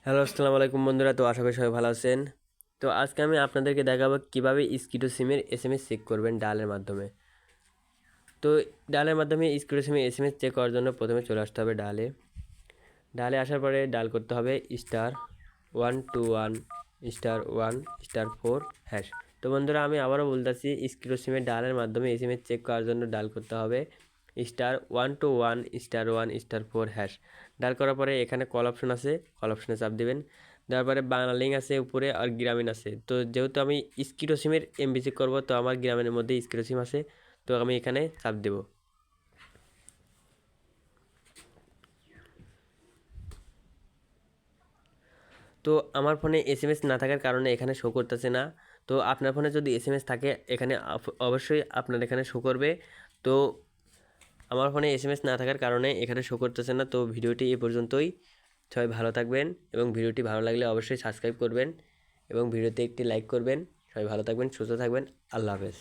Hello আসসালামু আলাইকুম বন্ধুরা। তো আশা করি সবাই ভালো আছেন। তো আজকে আমি আপনাদেরকে দেখাবো কিভাবে স্কিটো সিমের এসএমএস চেক করবেন ডায়ালের মাধ্যমে। তো ডায়ালের মাধ্যমে স্কিটো সিমের এসএমএস চেক করার জন্য প্রথমে চলে আসতে হবে ডায়ালে আসার পরে ডায়াল করতে হবে *121*1*4#। তো বন্ধুরা আমি আবারও বলতেছি, স্কিটো সিমের ডায়ালের মাধ্যমে এসএমএস চেক করার জন্য ডায়াল করতে হবে *121*1*4#। ডায়াল করার পরে এখানে কল অপশন আছে, কল অপশনে চাপ দিবেন। দেওয়ার পরে বাংলা লিঙ্ক আছে উপরে আর গ্রামীণ আছে। তো যেহেতু আমি স্কিটো সিমের এমবি চেক করবো, তো আমার গ্রামীণের মধ্যে স্কিটো সিম আছে, তো আমি এখানে চাপ দেবো। তো আমার ফোনে এসএমএস না থাকার কারণে এখানে শো করতেছে না। তো আপনার ফোনে যদি এসএমএস থাকে এখানে অবশ্যই আপনার এখানে শো করবে। তো আমার ফোনে এসএমএস না থাকার কারণে এখানে শো করতেছে না। তো ভিডিওটি এই পর্যন্তই। সবাই ভালো থাকবেন এবং ভিডিওটি ভালো লাগলে অবশ্যই সাবস্ক্রাইব করবেন এবং ভিডিওতে একটি লাইক করবেন। সবাই ভালো থাকবেন, সুস্থ থাকবেন। আল্লাহ হাফেজ।